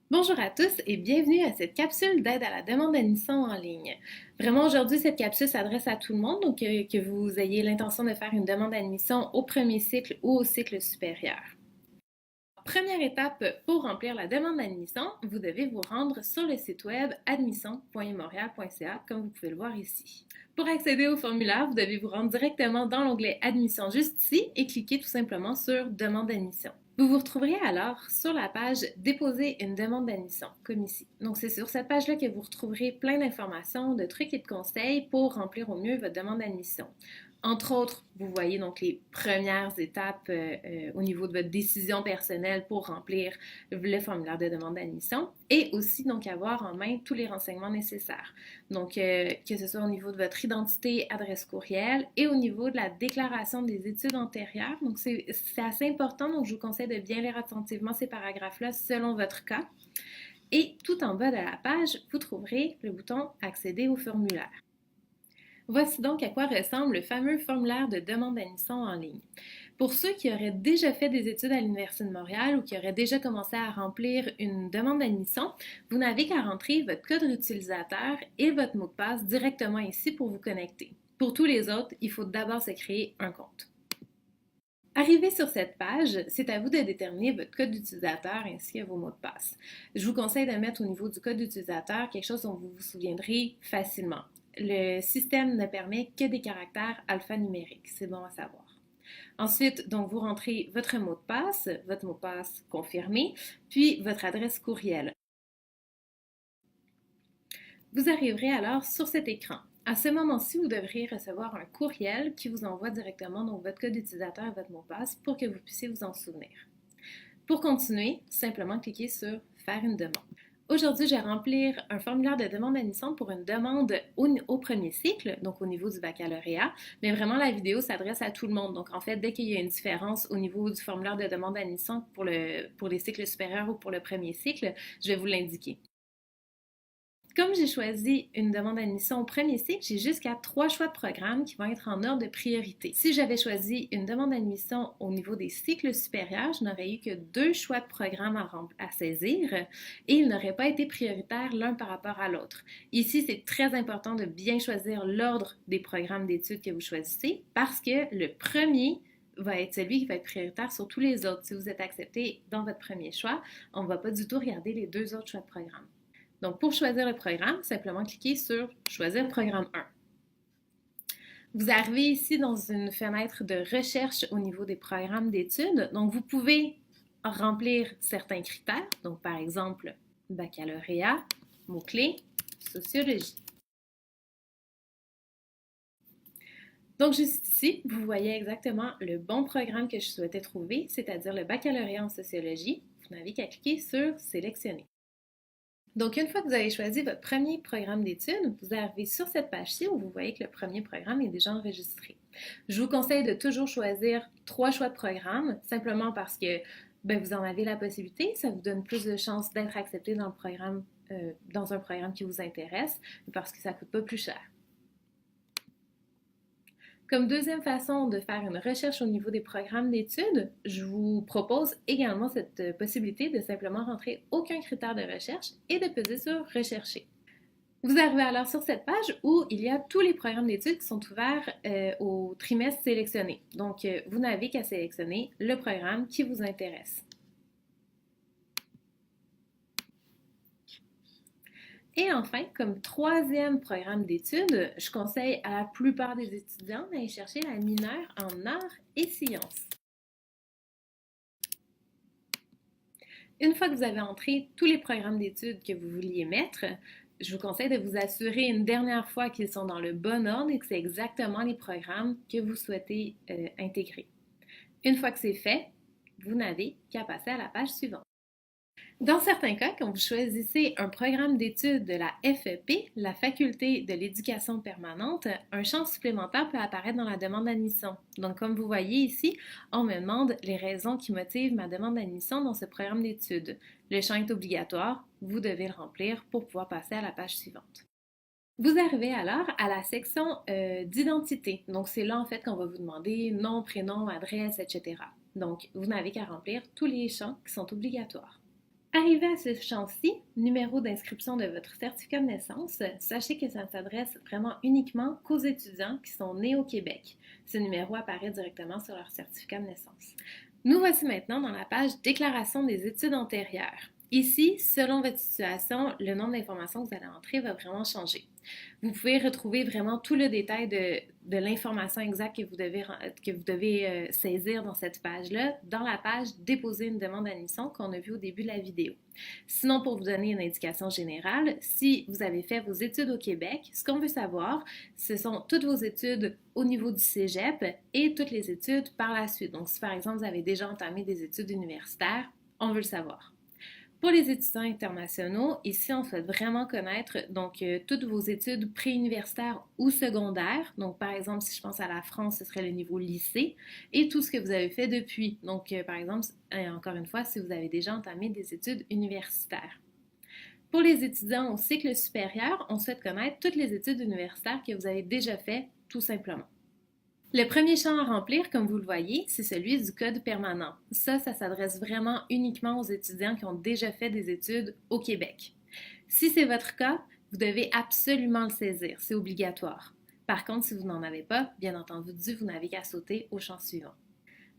Bonjour à tous et bienvenue à cette capsule d'aide à la demande d'admission en ligne. Vraiment, aujourd'hui, cette capsule s'adresse à tout le monde, donc que vous ayez l'intention de faire une demande d'admission au premier cycle ou au cycle supérieur. Première étape pour remplir la demande d'admission, vous devez vous rendre sur le site web admission.umontréal.ca comme vous pouvez le voir ici. Pour accéder au formulaire, vous devez vous rendre directement dans l'onglet Admission juste ici et cliquer tout simplement sur Demande d'admission. Vous vous retrouverez alors sur la page Déposer une demande d'admission, comme ici. Donc c'est sur cette page-là que vous retrouverez plein d'informations, de trucs et de conseils pour remplir au mieux votre demande d'admission. Entre autres, vous voyez donc les premières étapes au niveau de votre décision personnelle pour remplir le formulaire de demande d'admission et aussi donc avoir en main tous les renseignements nécessaires. Donc que ce soit au niveau de votre identité, adresse courriel et au niveau de la déclaration des études antérieures. Donc c'est assez important, donc je vous conseille de bien lire attentivement ces paragraphes-là selon votre cas. Et tout en bas de la page, vous trouverez le bouton Accéder au formulaire. Voici donc à quoi ressemble le fameux formulaire de demande d'admission en ligne. Pour ceux qui auraient déjà fait des études à l'Université de Montréal ou qui auraient déjà commencé à remplir une demande d'admission, vous n'avez qu'à rentrer votre code d'utilisateur et votre mot de passe directement ici pour vous connecter. Pour tous les autres, il faut d'abord se créer un compte. Arrivé sur cette page, c'est à vous de déterminer votre code d'utilisateur ainsi que vos mots de passe. Je vous conseille de mettre au niveau du code d'utilisateur quelque chose dont vous vous souviendrez facilement. Le système ne permet que des caractères alphanumériques, c'est bon à savoir. Ensuite, donc, vous rentrez votre mot de passe confirmé, puis votre adresse courriel. Vous arriverez alors sur cet écran. À ce moment-ci, vous devriez recevoir un courriel qui vous envoie directement donc, votre code d'utilisateur et votre mot de passe pour que vous puissiez vous en souvenir. Pour continuer, simplement cliquez sur Faire une demande. Aujourd'hui, je vais remplir un formulaire de demande d'admission pour une demande au premier cycle, donc au niveau du baccalauréat, mais vraiment la vidéo s'adresse à tout le monde. Donc en fait, dès qu'il y a une différence au niveau du formulaire de demande d'admission pour les cycles supérieurs ou pour le premier cycle, je vais vous l'indiquer. Comme j'ai choisi une demande d'admission au premier cycle, j'ai jusqu'à 3 choix de programmes qui vont être en ordre de priorité. Si j'avais choisi une demande d'admission au niveau des cycles supérieurs, je n'aurais eu que 2 choix de programmes à saisir et ils n'auraient pas été prioritaires l'un par rapport à l'autre. Ici, c'est très important de bien choisir l'ordre des programmes d'études que vous choisissez parce que le premier va être celui qui va être prioritaire sur tous les autres. Si vous êtes accepté dans votre premier choix, on ne va pas du tout regarder les 2 autres choix de programme. Donc, pour choisir le programme, simplement cliquez sur Choisir le programme 1. Vous arrivez ici dans une fenêtre de recherche au niveau des programmes d'études. Donc, vous pouvez remplir certains critères. Donc, par exemple, baccalauréat, mots-clés, sociologie. Donc, juste ici, vous voyez exactement le bon programme que je souhaitais trouver, c'est-à-dire le baccalauréat en sociologie. Vous n'avez qu'à cliquer sur Sélectionner. Donc, une fois que vous avez choisi votre premier programme d'études, vous arrivez sur cette page-ci où vous voyez que le premier programme est déjà enregistré. Je vous conseille de toujours choisir 3 choix de programme, simplement parce que vous en avez la possibilité, ça vous donne plus de chances d'être accepté dans un programme qui vous intéresse, parce que ça ne coûte pas plus cher. Comme deuxième façon de faire une recherche au niveau des programmes d'études, je vous propose également cette possibilité de simplement rentrer aucun critère de recherche et de peser sur Rechercher. Vous arrivez alors sur cette page où il y a tous les programmes d'études qui sont ouverts au trimestre sélectionné. Donc, vous n'avez qu'à sélectionner le programme qui vous intéresse. Et enfin, comme troisième programme d'études, je conseille à la plupart des étudiants d'aller chercher la mineure en arts et sciences. Une fois que vous avez entré tous les programmes d'études que vous vouliez mettre, je vous conseille de vous assurer une dernière fois qu'ils sont dans le bon ordre et que c'est exactement les programmes que vous souhaitez intégrer. Une fois que c'est fait, vous n'avez qu'à passer à la page suivante. Dans certains cas, quand vous choisissez un programme d'études de la FEP, la Faculté de l'éducation permanente, un champ supplémentaire peut apparaître dans la demande d'admission. Donc, comme vous voyez ici, on me demande les raisons qui motivent ma demande d'admission dans ce programme d'études. Le champ est obligatoire, vous devez le remplir pour pouvoir passer à la page suivante. Vous arrivez alors à la section d'identité. Donc, c'est là en fait qu'on va vous demander nom, prénom, adresse, etc. Donc, vous n'avez qu'à remplir tous les champs qui sont obligatoires. Arrivé à ce champ-ci, numéro d'inscription de votre certificat de naissance, sachez que ça ne s'adresse vraiment uniquement qu'aux étudiants qui sont nés au Québec. Ce numéro apparaît directement sur leur certificat de naissance. Nous voici maintenant dans la page Déclaration des études antérieures. Ici, selon votre situation, le nombre d'informations que vous allez entrer va vraiment changer. Vous pouvez retrouver vraiment tout le détail de l'information exacte que vous devez saisir dans cette page-là, dans la page Déposer une demande d'admission qu'on a vue au début de la vidéo. Sinon, pour vous donner une indication générale, si vous avez fait vos études au Québec, ce qu'on veut savoir, ce sont toutes vos études au niveau du cégep et toutes les études par la suite. Donc, si par exemple vous avez déjà entamé des études universitaires, on veut le savoir. Pour les étudiants internationaux, ici, on souhaite vraiment connaître toutes vos études préuniversitaires ou secondaires. Donc, par exemple, si je pense à la France, ce serait le niveau lycée et tout ce que vous avez fait depuis. Donc, par exemple, encore une fois, si vous avez déjà entamé des études universitaires. Pour les étudiants au cycle supérieur, on souhaite connaître toutes les études universitaires que vous avez déjà faites, tout simplement. Le premier champ à remplir, comme vous le voyez, c'est celui du code permanent. Ça s'adresse vraiment uniquement aux étudiants qui ont déjà fait des études au Québec. Si c'est votre cas, vous devez absolument le saisir, c'est obligatoire. Par contre, si vous n'en avez pas, bien entendu, vous n'avez qu'à sauter au champ suivant.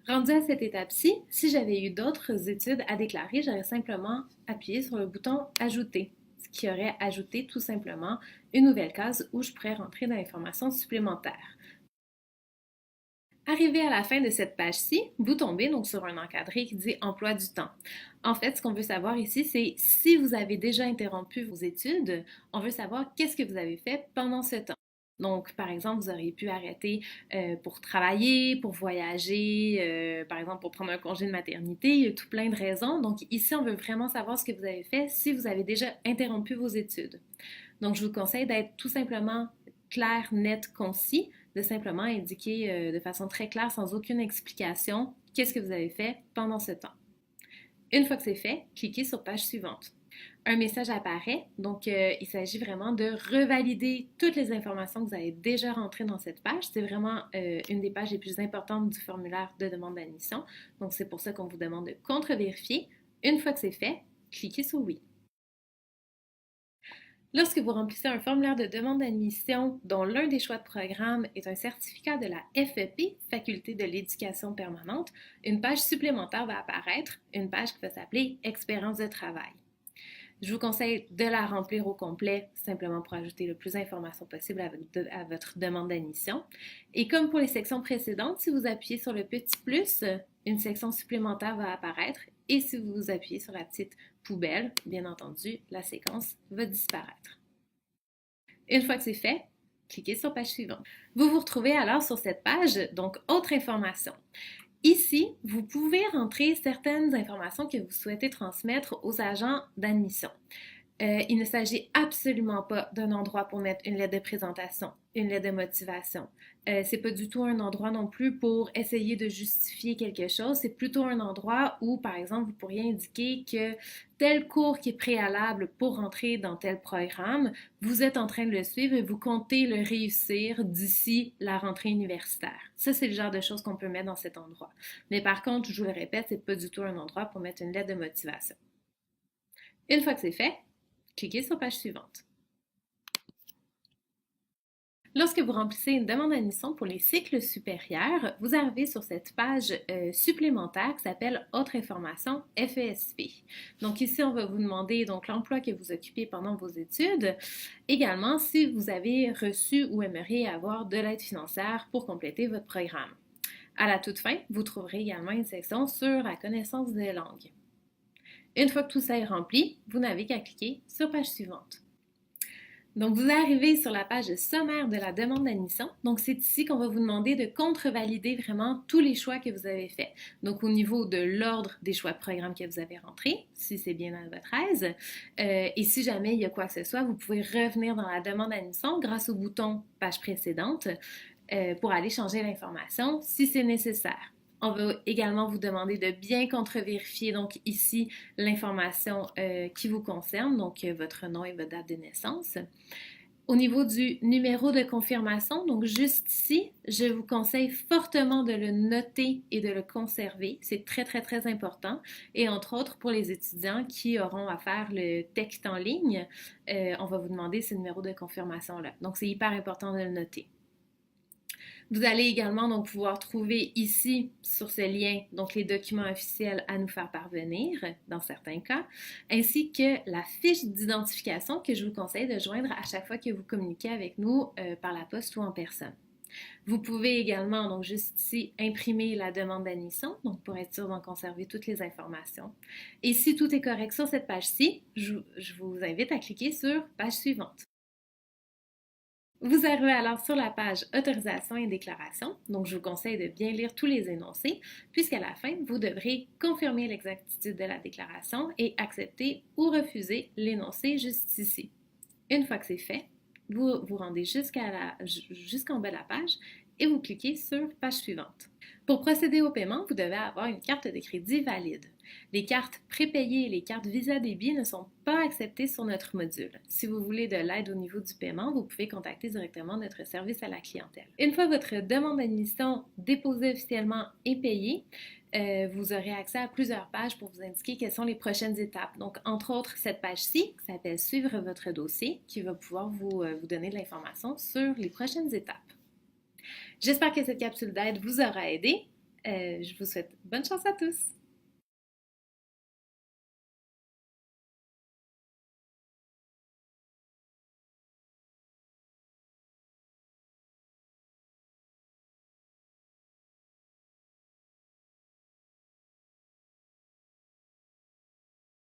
Rendu à cette étape-ci, si j'avais eu d'autres études à déclarer, j'aurais simplement appuyé sur le bouton « Ajouter », ce qui aurait ajouté tout simplement une nouvelle case où je pourrais rentrer dans l'information supplémentaire. Arrivé à la fin de cette page-ci, vous tombez donc sur un encadré qui dit emploi du temps. En fait, ce qu'on veut savoir ici, c'est si vous avez déjà interrompu vos études, on veut savoir qu'est-ce que vous avez fait pendant ce temps. Donc, par exemple, vous auriez pu arrêter pour travailler, pour voyager, par exemple pour prendre un congé de maternité, il y a tout plein de raisons. Donc ici, on veut vraiment savoir ce que vous avez fait si vous avez déjà interrompu vos études. Donc, je vous conseille d'être tout simplement clair, net, concis, de simplement indiquer de façon très claire, sans aucune explication, qu'est-ce que vous avez fait pendant ce temps. Une fois que c'est fait, cliquez sur page suivante. Un message apparaît, donc il s'agit vraiment de revalider toutes les informations que vous avez déjà rentrées dans cette page. C'est vraiment une des pages les plus importantes du formulaire de demande d'admission. Donc c'est pour ça qu'on vous demande de contre-vérifier. Une fois que c'est fait, cliquez sur oui. Lorsque vous remplissez un formulaire de demande d'admission dont l'un des choix de programme est un certificat de la FEP, Faculté de l'éducation permanente, une page supplémentaire va apparaître, une page qui va s'appeler Expérience de travail. Je vous conseille de la remplir au complet, simplement pour ajouter le plus d'informations possible à votre demande d'admission. Et comme pour les sections précédentes, si vous appuyez sur le petit plus, une section supplémentaire va apparaître. Et si vous appuyez sur la petite poubelle, bien entendu, la séquence va disparaître. Une fois que c'est fait, cliquez sur page suivante. Vous vous retrouvez alors sur cette page, donc autre information. Ici, vous pouvez rentrer certaines informations que vous souhaitez transmettre aux agents d'admission. Il ne s'agit absolument pas d'un endroit pour mettre une lettre de présentation, une lettre de motivation. C'est pas du tout un endroit non plus pour essayer de justifier quelque chose. C'est plutôt un endroit où, par exemple, vous pourriez indiquer que tel cours qui est préalable pour rentrer dans tel programme, vous êtes en train de le suivre et vous comptez le réussir d'ici la rentrée universitaire. Ça, c'est le genre de choses qu'on peut mettre dans cet endroit. Mais par contre, je vous le répète, c'est pas du tout un endroit pour mettre une lettre de motivation. Une fois que c'est fait, cliquez sur page suivante. Lorsque vous remplissez une demande d'admission pour les cycles supérieurs, vous arrivez sur cette page supplémentaire qui s'appelle Autre information FESP. Donc ici, on va vous demander donc l'emploi que vous occupez pendant vos études. Également, si vous avez reçu ou aimeriez avoir de l'aide financière pour compléter votre programme. À la toute fin, vous trouverez également une section sur la connaissance des langues. Une fois que tout ça est rempli, vous n'avez qu'à cliquer sur page suivante. Donc, vous arrivez sur la page sommaire de la demande d'admission. Donc, c'est ici qu'on va vous demander de contre-valider vraiment tous les choix que vous avez faits. Donc, au niveau de l'ordre des choix de programme que vous avez rentrés, si c'est bien à votre aise. Et si jamais il y a quoi que ce soit, vous pouvez revenir dans la demande d'admission grâce au bouton page précédente pour aller changer l'information si c'est nécessaire. On va également vous demander de bien contre-vérifier donc ici l'information qui vous concerne, donc votre nom et votre date de naissance. Au niveau du numéro de confirmation, donc juste ici, je vous conseille fortement de le noter et de le conserver. C'est très, très, très important. Et entre autres, pour les étudiants qui auront à faire le texte en ligne, on va vous demander ce numéro de confirmation-là. Donc, c'est hyper important de le noter. Vous allez également donc pouvoir trouver ici sur ce lien donc les documents officiels à nous faire parvenir dans certains cas, ainsi que la fiche d'identification que je vous conseille de joindre à chaque fois que vous communiquez avec nous par la poste ou en personne. Vous pouvez également, donc juste ici, imprimer la demande d'admission, donc pour être sûr d'en conserver toutes les informations. Et si tout est correct sur cette page-ci, je vous invite à cliquer sur page suivante. Vous arrivez alors sur la page Autorisation et déclaration. Donc, je vous conseille de bien lire tous les énoncés, puisqu'à la fin, vous devrez confirmer l'exactitude de la déclaration et accepter ou refuser l'énoncé juste ici. Une fois que c'est fait, vous vous rendez jusqu'en bas de la page et vous cliquez sur page suivante. Pour procéder au paiement, vous devez avoir une carte de crédit valide. Les cartes prépayées et les cartes Visa Débit ne sont pas acceptées sur notre module. Si vous voulez de l'aide au niveau du paiement, vous pouvez contacter directement notre service à la clientèle. Une fois votre demande d'admission déposée officiellement et payée, vous aurez accès à plusieurs pages pour vous indiquer quelles sont les prochaines étapes. Donc, entre autres, cette page-ci qui s'appelle Suivre votre dossier, qui va pouvoir vous donner de l'information sur les prochaines étapes. J'espère que cette capsule d'aide vous aura aidé. Je vous souhaite bonne chance à tous!